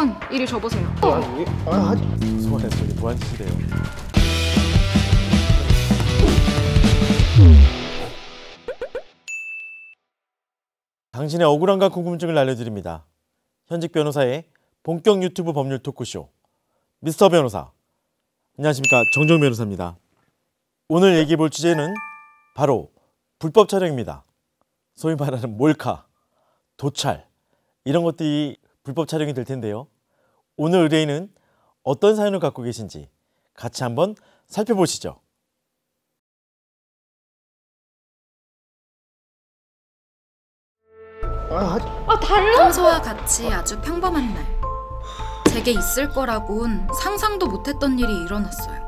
핸드폰 이리 줘보세요. 소환해 저기 뭐한 짓이래요? 당신의 억울함과 궁금증을 알려드립니다. 현직 변호사의 본격 유튜브 법률 토크쇼 미스터 변호사. 안녕하십니까, 정종 변호사입니다. 오늘 얘기해 볼 주제는 바로 불법 촬영입니다. 소위 말하는 몰카, 도찰 이런 것들이 불법 촬영이 될 텐데요. 오늘 의뢰인은 어떤 사연을 갖고 계신지 같이 한번 살펴보시죠. 달라? 평소와 같이 아주 평범한 날, 제게 있을 거라곤 상상도 못했던 일이 일어났어요.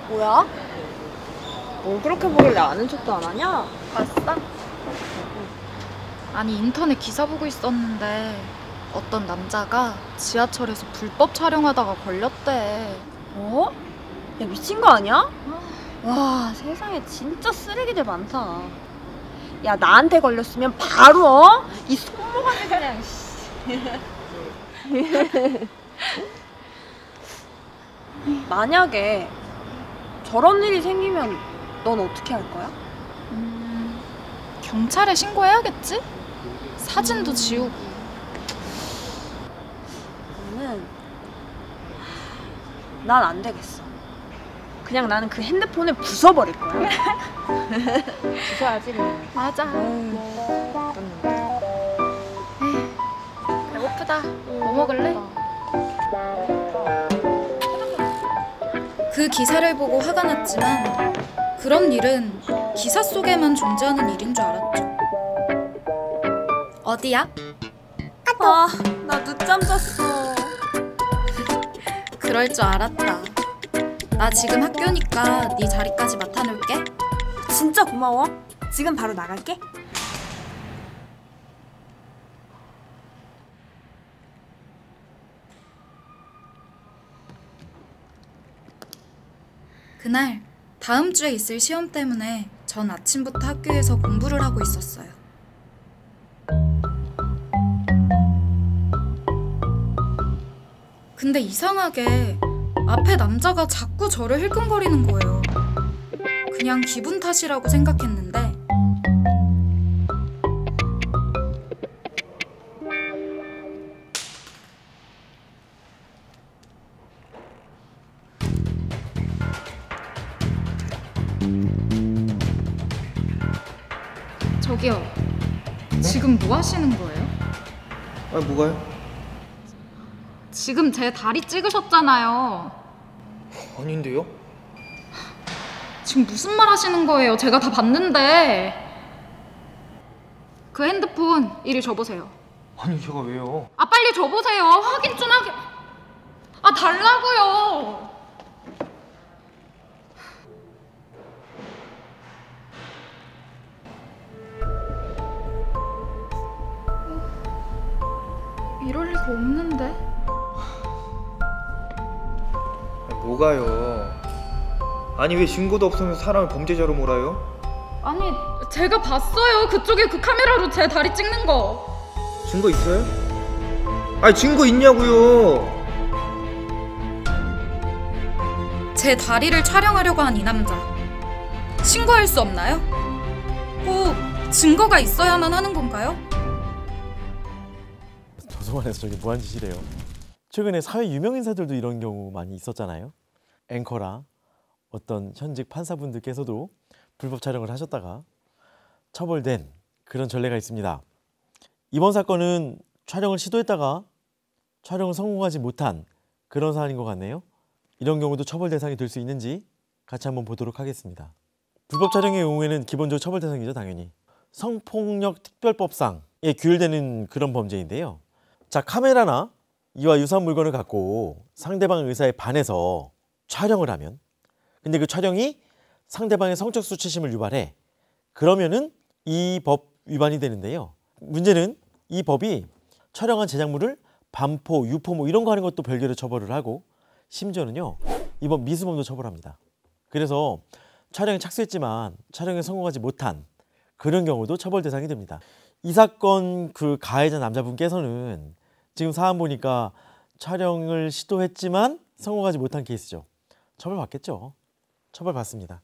뭐야? 뭘 그렇게 보길래 아는 척도 안 하냐? 봤어? 아니, 인터넷 기사 보고 있었는데 어떤 남자가 지하철에서 불법 촬영하다가 걸렸대. 어? 야, 미친 거 아니야? 와, 세상에 진짜 쓰레기들 많다. 야, 나한테 걸렸으면 바로 이 손모가지 그냥 만약에 저런 일이 생기면 넌 어떻게 할 거야? 경찰에 신고해야겠지? 사진도 지우고. 난 안 되겠어. 그냥 나는 그 핸드폰을 부숴버릴 거야. 부숴야지 그냥. 맞아. 배고프다. 뭐 먹을래? 그 기사를 보고 화가 났지만 그런 일은 기사 속에만 존재하는 일인 줄 알았죠. 어디야? 아, 나 늦잠 잤어. 그럴 줄 알았다. 나 지금 학교니까 네 자리까지 맡아놓을게. 진짜 고마워. 지금 바로 나갈게. 그날 다음 주에 있을 시험 때문에 전 아침부터 학교에서 공부를 하고 있었어요. 근데 이상하게 앞에 남자가 자꾸 저를 힐끔거리는 거예요. 그냥 기분 탓이라고 생각했는데 저기요, 지금 뭐 하시는 거예요? 아니 뭐가요? 지금 제 다리 찍으셨잖아요. 아닌데요? 지금 무슨 말 하시는 거예요? 제가 다 봤는데. 그 핸드폰 이리 줘보세요. 아니 제가 왜요? 아, 빨리 줘보세요. 확인 좀 하게. 아, 달라고요. 이럴 리가 없는데. 아니, 뭐가요? 아니 왜 증거도 없으면서 사람을 범죄자로 몰아요? 아니, 제가 봤어요. 그쪽에 그 카메라로 제 다리 찍는 거. 증거 있어요? 아니 증거 있냐고요? 제 다리를 촬영하려고 한 이 남자, 신고할 수 없나요? 꼭 증거가 있어야만 하는 건가요? 도서관에서 저기 뭐한 짓이래요? 최근에 사회 유명 인사들도 이런 경우 많이 있었잖아요. 앵커랑 어떤 현직 판사분들께서도 불법 촬영을 하셨다가 처벌된 그런 전례가 있습니다. 이번 사건은 촬영을 시도했다가 촬영을 성공하지 못한 그런 사안인 것 같네요. 이런 경우도 처벌 대상이 될 수 있는지 같이 한번 보도록 하겠습니다. 불법 촬영의 경우에는 기본적으로 처벌 대상이죠, 당연히. 성폭력 특별법상에 규율되는 그런 범죄인데요. 자, 카메라나 이와 유사한 물건을 갖고 상대방 의사에 반해서 촬영을 하면, 근데 그 촬영이 상대방의 성적 수치심을 유발해, 그러면은 이 법 위반이 되는데요. 문제는 이 법이 촬영한 제작물을 반포, 유포 뭐 이런 거 하는 것도 별개로 처벌을 하고, 심지어는요 이번 미수범도 처벌합니다. 그래서 촬영에 착수했지만 촬영에 성공하지 못한 그런 경우도 처벌 대상이 됩니다. 이 사건 그 가해자 남자분께서는 지금 사안 보니까 촬영을 시도했지만 성공하지 못한 케이스죠. 처벌받겠죠. 처벌받습니다.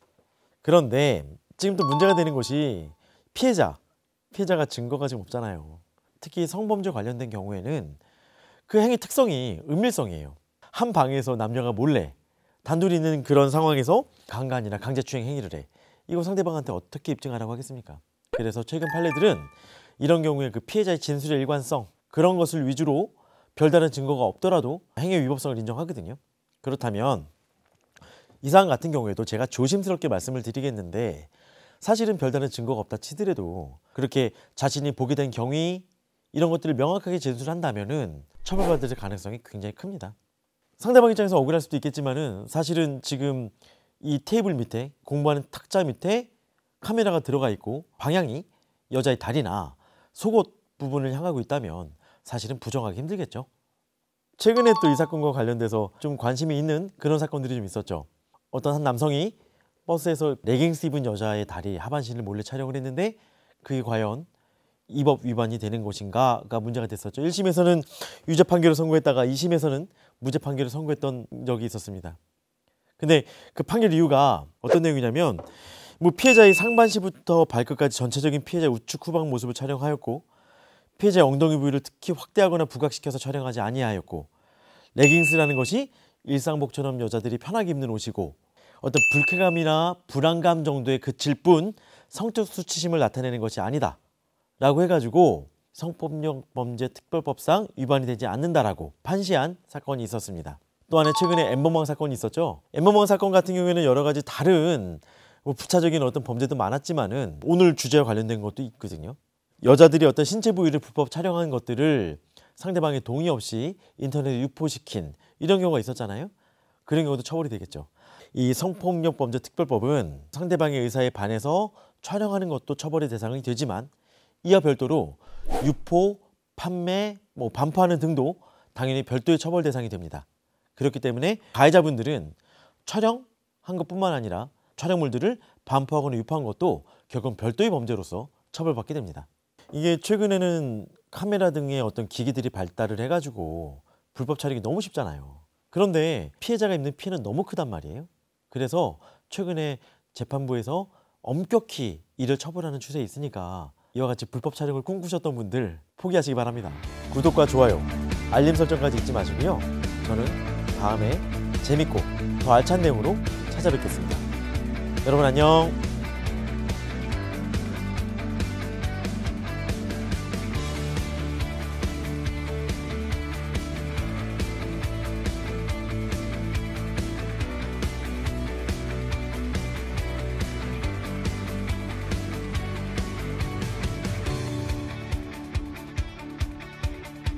그런데 지금 또 문제가 되는 것이 피해자가 증거가 지금 없잖아요. 특히 성범죄 관련된 경우에는 그 행위 특성이 은밀성이에요. 한 방에서 남녀가 몰래 단둘이 있는 그런 상황에서 강간이나 강제추행 행위를 해. 이거 상대방한테 어떻게 입증하라고 하겠습니까? 그래서 최근 판례들은 이런 경우에 그 피해자의 진술의 일관성 그런 것을 위주로 별다른 증거가 없더라도 행위 위법성을 인정하거든요. 그렇다면 이 사안 같은 경우에도 제가 조심스럽게 말씀을 드리겠는데 사실은 별다른 증거가 없다 치더라도 그렇게 자신이 보게 된 경위 이런 것들을 명확하게 진술한다면은 처벌받을 가능성이 굉장히 큽니다. 상대방 입장에서 억울할 수도 있겠지만은 사실은 지금 이 테이블 밑에 공부하는 탁자 밑에 카메라가 들어가 있고 방향이 여자의 다리나 속옷 부분을 향하고 있다면 사실은 부정하기 힘들겠죠. 최근에 또 이 사건과 관련돼서 좀 관심이 있는 그런 사건들이 좀 있었죠. 어떤 한 남성이 버스에서 레깅스 입은 여자의 다리 하반신을 몰래 촬영을 했는데 그게 과연 이 법 위반이 되는 것인가가 문제가 됐었죠. 1심에서는 유죄 판결을 선고했다가 2심에서는 무죄 판결을 선고했던 적이 있었습니다. 근데 그 판결 이유가 어떤 내용이냐면 뭐 피해자의 상반신부터 발끝까지 전체적인 피해자의 우측 후방 모습을 촬영하였고 피해자의 엉덩이 부위를 특히 확대하거나 부각시켜서 촬영하지 아니하였고 레깅스라는 것이 일상복처럼 여자들이 편하게 입는 옷이고 어떤 불쾌감이나 불안감 정도에 그칠 뿐 성적 수치심을 나타내는 것이 아니다 라고 해가지고 성폭력 범죄 특별법상 위반이 되지 않는다라고 판시한 사건이 있었습니다. 또 하나 최근에 엠번방 사건이 있었죠. 엠번방 사건 같은 경우에는 여러 가지 다른 부차적인 어떤 범죄도 많았지만은 오늘 주제와 관련된 것도 있거든요. 여자들이 어떤 신체 부위를 불법 촬영한 것들을 상대방의 동의 없이 인터넷에 유포시킨 이런 경우가 있었잖아요. 그런 경우도 처벌이 되겠죠. 이 성폭력 범죄 특별법은 상대방의 의사에 반해서 촬영하는 것도 처벌의 대상이 되지만 이와 별도로 유포, 판매, 반포하는 등도 당연히 별도의 처벌 대상이 됩니다. 그렇기 때문에 가해자분들은 촬영한 것뿐만 아니라 촬영물들을 반포하거나 유포한 것도 결국 별도의 범죄로서 처벌받게 됩니다. 이게 최근에는 카메라 등의 어떤 기기들이 발달을 해가지고 불법 촬영이 너무 쉽잖아요. 그런데 피해자가 입는 피해는 너무 크단 말이에요. 그래서 최근에 재판부에서 엄격히 이를 처벌하는 추세에 있으니까 이와 같이 불법 촬영을 꿈꾸셨던 분들 포기하시기 바랍니다. 구독과 좋아요, 알림 설정까지 잊지 마시고요. 저는 다음에 재밌고 더 알찬 내용으로 찾아뵙겠습니다. 여러분 안녕.